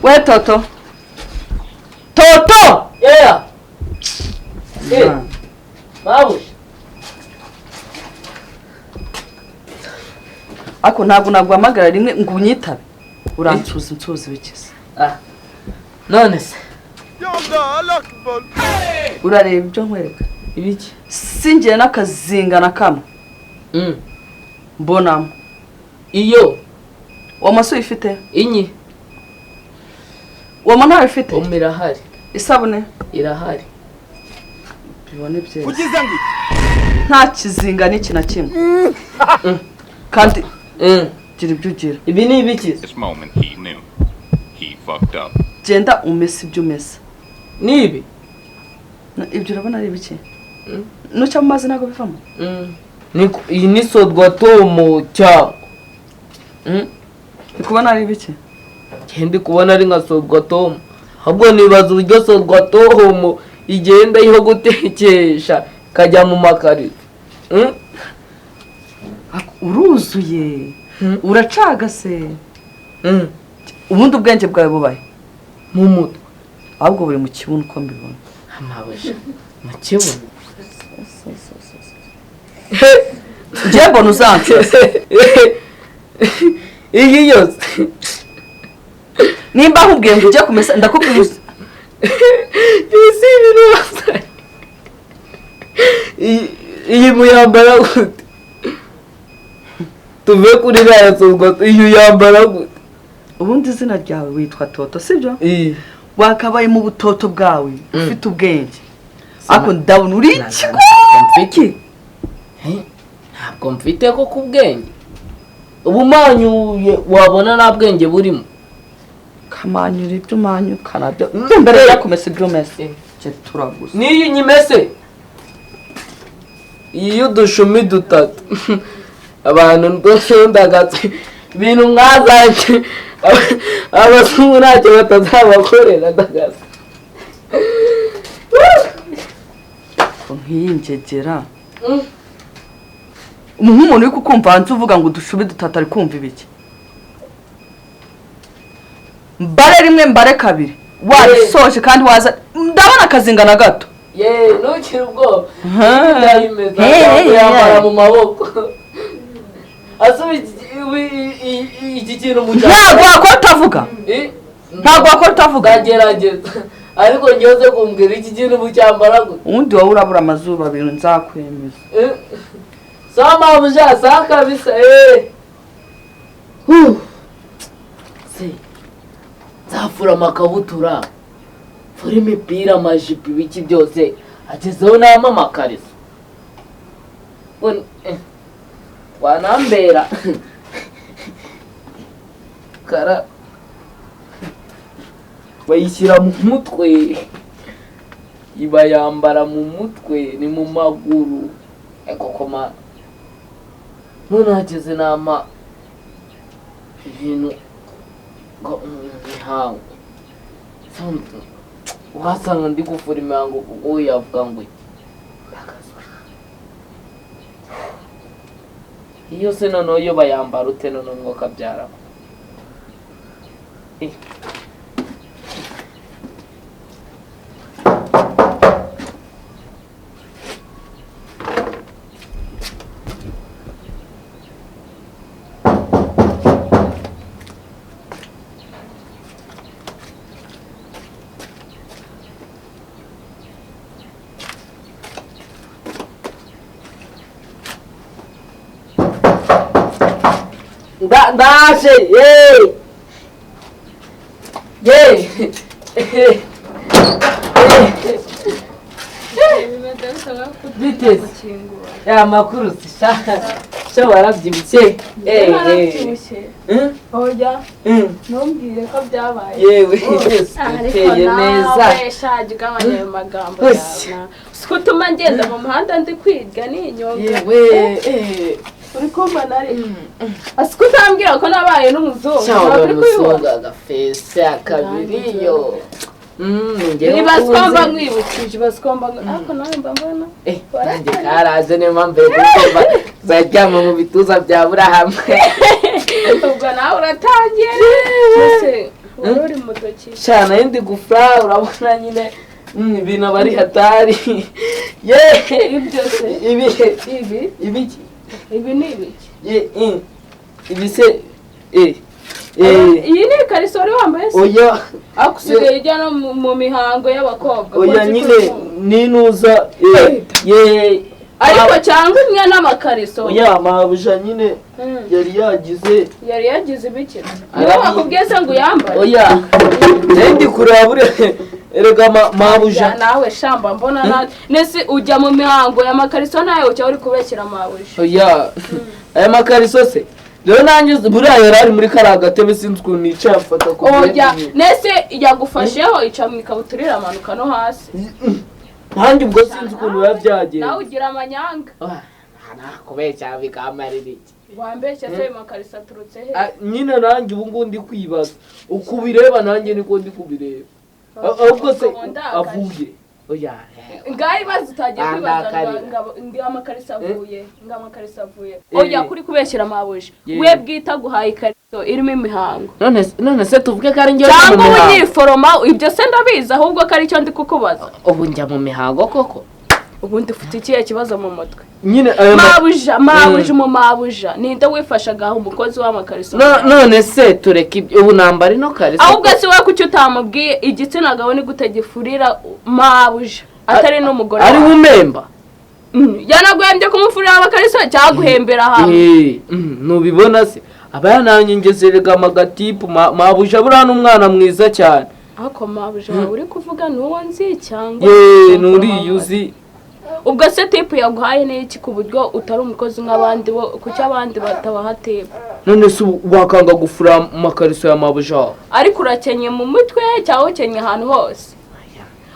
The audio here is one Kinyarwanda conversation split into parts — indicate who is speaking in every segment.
Speaker 1: We Toto. Toto!
Speaker 2: Yeah. Mabuja.
Speaker 1: Ako ntabwo naguhamagara rimwe ngo unyitabe. Uransuza insuzi wikise.
Speaker 2: None se.
Speaker 1: Urareba ibyo nkwereka.
Speaker 2: Ibiki?
Speaker 1: Singiye n'akazinga na kamwe. Mbonamo.
Speaker 2: Iyo.
Speaker 1: Wamaso ifite?
Speaker 2: Inyi.
Speaker 1: Wama ntawe ifite?
Speaker 2: Irahari.
Speaker 1: Isabune?
Speaker 2: Irahari.
Speaker 1: Bibone bye. Ugize ngo nta kizinga n'iki na kimwe. Kandi gira ibyo ugira.
Speaker 2: Ibi ni ibiki?
Speaker 3: This moment he knew. He fucked up.
Speaker 1: Genda umese ibyo umese.
Speaker 2: Nibi?
Speaker 1: Ibyo urabona ari ibiki? Nuca mu mazi nago bivamo?
Speaker 2: Iyi ni sodwa tomo cyangwa.
Speaker 1: Kubona ari ibiki?
Speaker 2: Ndi kubona ari nka sodwa tomo. Ahubwo nibaza uburyo sodwa tomo igenda iho gutekesha kajya mu makariso.
Speaker 1: Uruzuye. Uracagase. Ubundi ubwenge bwawe bubaye
Speaker 2: mu mutwe.
Speaker 1: Ahubwo buri mu kibuno uko mbibona.
Speaker 2: Amabuja. Mu kibuno.
Speaker 1: Je mbona uzancuze.
Speaker 2: Iyi yose.
Speaker 1: Nimba nkubwiye ngo ujye kumesa ndakubwira.
Speaker 2: Isi ibintu. Iyi muyambara gute? Tuve kuri raya sodwa iyo yambara gute?
Speaker 1: Ubundi izina ryawe witwa Toto sibyo? Wakabaye mu butoto bwawe ufite ubwenge. Ako ndabona uri iki?
Speaker 2: Ntabwo mfite ko kubwenge. Ubumanyuye wabona nta bwenge burimo.
Speaker 1: Kamanyura ibyo umanyuka nabyo. Mbere ya kumesa ibyo umese. Cye turagusa.
Speaker 2: Niyo nyimese. Iyo dushumi dutatu. Abantu ndosondagatse ibintu mwazanye abazungu ntacyo batazabakorera ndagaza.
Speaker 1: Nkiyingegera. Umuntu uri kukumva hanze uvuga ngo dushubi dutatu ari kumva ibiki? Mbare rimwe mbare kabiri. Wasoje kandi waza ndabona akazingana gato.
Speaker 2: Ntukire ubwoba. Ndayimeza yambara mu maboko. Asubi iki kintu mu cyaro.
Speaker 1: Ntabwo wakora utavuga. Ntabwo wakora utavuga.
Speaker 2: Ndagerageza. Ariko ngiye kumbwira iki kintu mu cyambara gute.
Speaker 1: Undi wawe urabura amazuba abiri nzakwemeza.
Speaker 2: Sama buja saka bisa Se. Zafura makabutura. Fura imipira amajipo ibiki byose. Agezeho n'ama Amakariso. Wanambera. Kara. Bayishyira mu mutwe. Iba yambara mu mutwe ni mu maguru. Koma. None hageze n'ama ibintu ngo imihango. Wasanga ndi gufura imihango kuko yavuga ngo iyo se noneho iyo bayambara ute noneho ngo kabyara. Ndaje Biteze ya makuru sha warabyibushye
Speaker 4: oya ntumbwire ko byabaye
Speaker 2: yewe teye neza
Speaker 4: shaje ugabanya amagambo yawe sikutuma ngenda mu muhanda ndi kwiga n'inyonga
Speaker 2: yewe
Speaker 4: uri kumva nari asikutambwira ko nabaye n'umuzungu
Speaker 2: uri kuyibona agafese akabiriyo
Speaker 4: Nibaskomba mwibukije baskomba ako nawe mbambona
Speaker 2: nanjye karaje ne mpambe gusoma zaryama mu bituza bya Burahamu
Speaker 4: ubwo nawe uratangiye ese uri mu doki iki
Speaker 2: cyane ndi gufra urabona nyine ibintu abari hatari
Speaker 4: ibyo se ibi ni ibiki
Speaker 2: ibi se
Speaker 4: iyi ni ikariso wari wambaye se
Speaker 2: oya
Speaker 4: akusigaye ijyana mu mihango y'abakobwa
Speaker 2: oya nyine ninuza
Speaker 4: ariko cyangwa imwe n'amakariso
Speaker 2: oya mabuja nyine yari yagize
Speaker 4: ibiki niba bakubwiye se ngo uyambaye
Speaker 2: oya ndi kurabure erega mabuja
Speaker 4: nawe shamba mbona nese ujya mu mihango y'amakariso nayo ucya uri kubekera mabuja
Speaker 2: oya aya makariso se rero nanjye buriya yari muri kariya gatebe sinzi ukuntu nicaye afata ku
Speaker 4: oya nese yagufasheho ica mu ikabutura iramanuka no hasi
Speaker 2: nanjye ubwo sinzi ukuntu biba byagenze
Speaker 4: nawe ugira amanyanga
Speaker 2: kubeshya bikamarira iki
Speaker 4: wambeshya se ayo makariso aturutse he
Speaker 2: nyine nanjye ubu ngubu ndi kwibaza uko ubireba nanjye niko ndi kubireba ahubwo se avuye oya
Speaker 4: ngaho ibibazo utagiye kwibaza ngo amakariso avuye oya kuri kubeshyira amabuja we bwita guhaye ikariso irimo imihango
Speaker 2: none se tuvuge ko ari njye
Speaker 4: cyangwa ubu nyiforoma ibyo se ndabizi ahubwo ko ari cyo ndi kukubaza
Speaker 2: ubu njya mu mihango koko
Speaker 4: ubundi ufite ikihe kibazo mu mutwe
Speaker 2: nyine
Speaker 4: mabuja mu mabuja ninde wifashaga umukozi w'amakariso
Speaker 2: none se tureka ubu nambara ino kariso
Speaker 4: ahubwo se we kuki utamubwiye igitsina gabo ni gute gifurira mabuja atari n'umugore
Speaker 2: ari umemba
Speaker 4: yanaguhembye kumufurira amakariso cyangwa guhembera hamwe
Speaker 2: nubibona se aba yananyengezerega amagatipu mabuja buriya n'umwana mwiza cyane
Speaker 4: ariko mabuja wawe uri kuvuga n'uwo nzi cyangwa
Speaker 2: nuriyuzi
Speaker 4: ubwo se tipu yaguhaye n'iki ku buryo utari umukozi nk'abandi bo kuki abandi batabaha tipu
Speaker 2: none se wakanga gufura amakariso ya mabuja
Speaker 4: ariko urakenye mu mutwe cyangwa ukenye ahantu hose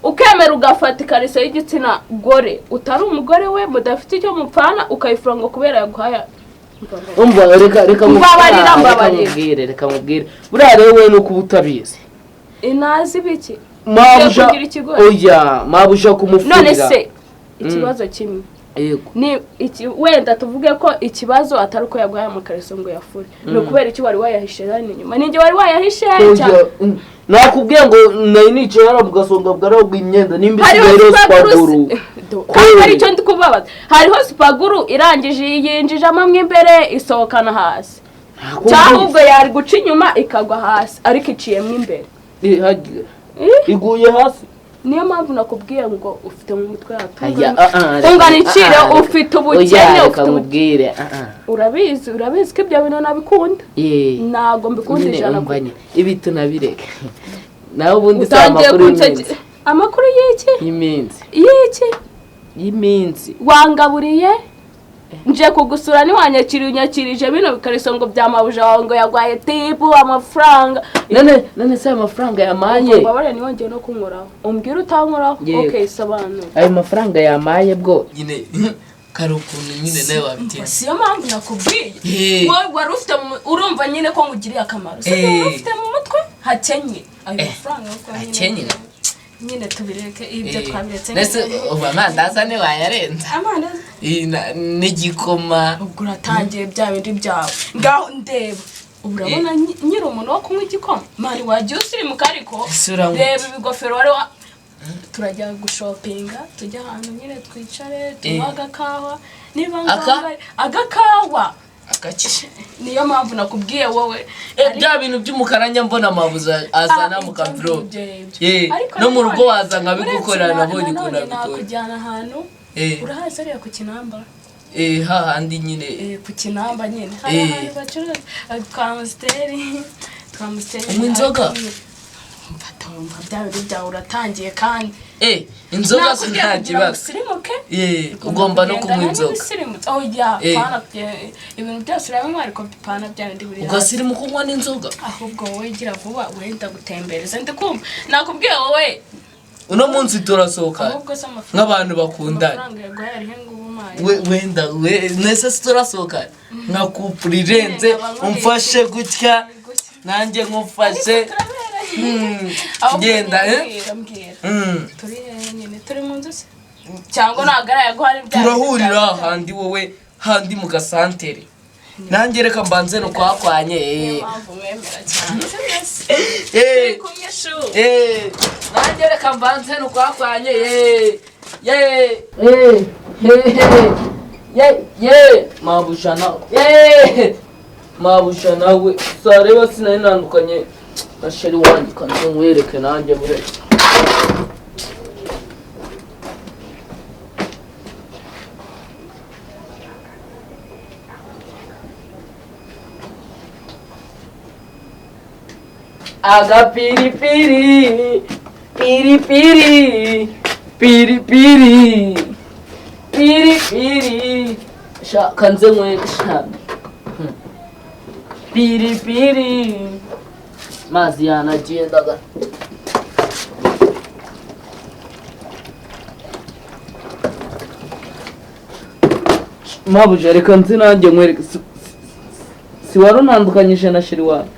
Speaker 4: ukemera ugafata ikariso y'igitsina gore utari umugore we mudafite icyo mupfana ukayifura ngo kubera yaguhaye
Speaker 2: umva reka mubwire buriya rero we nuko uba utabizi
Speaker 4: inazi biki
Speaker 2: mabuja oya mabuja kumufurira
Speaker 4: none se ikibazo kimwe ni wenda tuvuge ko ikibazo atari uko yaguhaye amakariso ngo yafure ni ukubera iki wari wayahishe hano inyuma ninjye wari wayahishe
Speaker 2: nakubwiye ngo nari nicaye hariya mu gasonga bwaraho imyenda nimba isigaye rero supaguru
Speaker 4: kandi hari icyo ndi kubabaza hariho supaguru irangije yinjijamo mo imbere isohokana hasi cyangwa ubwo yari guca inyuma ikagwa hasi ariko iciyemo imbere
Speaker 2: iguye hasi
Speaker 4: niyo mpamvu nakubwiye ngo ufite mu mutwe ungana icire ufite ubukene
Speaker 2: ufite
Speaker 4: urabizi ko ibyo bintu nabikunda ntabwo mbikunda ijana
Speaker 2: ibi tunabireka nawe ubundi si amakuru y'iminsi
Speaker 4: amakuru y'iki
Speaker 2: y'iminsi
Speaker 4: wangaburiye nje kugusura niwanyakiriye unyakirije bino bikariso ngo byamabuja wawe ngo yagwaye tipu amafaranga
Speaker 2: none se amafaranga yamaye
Speaker 4: mbabare niwongeye no kunkoraho umbwira utankoraho okay sobanura
Speaker 2: ayo mafaranga yamaye bwo nyine kari ukuntu nyine nawe wabiteye
Speaker 4: siyo mpamvu nakubwiye wowe wari ufite urumva nyine ko ngugiriye akamaro se ufite mu mutwe hakenye ayo mafaranga hakenye nyine tubireke ibyo twabiretse
Speaker 2: nese amandazi ane wayarenza
Speaker 4: amandazi
Speaker 2: n'igikoma
Speaker 4: ubwo uratangiye bya bindi byawe ngaho ndeba urabona nyiri umuntu wo kunywa igikoma mari wagiye usirimuka ariko reba ibigofero wari turajya gushopinga tujya ahantu nyine twicare tunywa agakawa niba agakawa niyo mpamvu nakubwiye wowe
Speaker 2: bya bintu by'umukara njya mbona amabuza azana mu kamvirope no mu rugo waza nkabigukorera nabonye ukuntu abikora
Speaker 4: nakujyana ahantu urahazi ariya ku kinamba
Speaker 2: hahandi nyine
Speaker 4: ku kinamba nyine hari ahantu bacuruza twamusiteri
Speaker 2: unywa inzoga
Speaker 4: mfatomba bya bintu byawe uratangiye kandi
Speaker 2: inzoga se nta kibazo ugomba no kunywa inzoga
Speaker 4: ibintu byose urabinywa ariko pana bya bindi buri
Speaker 2: ugasirimu kunywa n'inzoga
Speaker 4: ahubwo wowe gira vuba wenda gutembereza ndikumva nakubwiye wowe
Speaker 2: uno munsi turasohoka nk'abantu bakundana wenda nese turasohoka nkakupurirenze umfashe gutya nanjye nkufashe genda
Speaker 4: turi mu nzu se cyangwa nagara yaguhari
Speaker 2: turahurira handi wowe handi mu gasantere nanjye reka mbanze no kwakwanye
Speaker 4: mpamvu mwemera cyane shu
Speaker 2: nanjye reka mvanze nukwakwanye Mabuja nawe Mabuja nawe sareba sinari nandukanye na sheri wanjye kanze nkwereke nanjye bure aga piri piri piri piri piri piri piri piri shaka nze nkwereke piri piri mazi yanagendaga Mabuja reka nzi nanjye nkwereke si wari unandukanyije na sheri wawe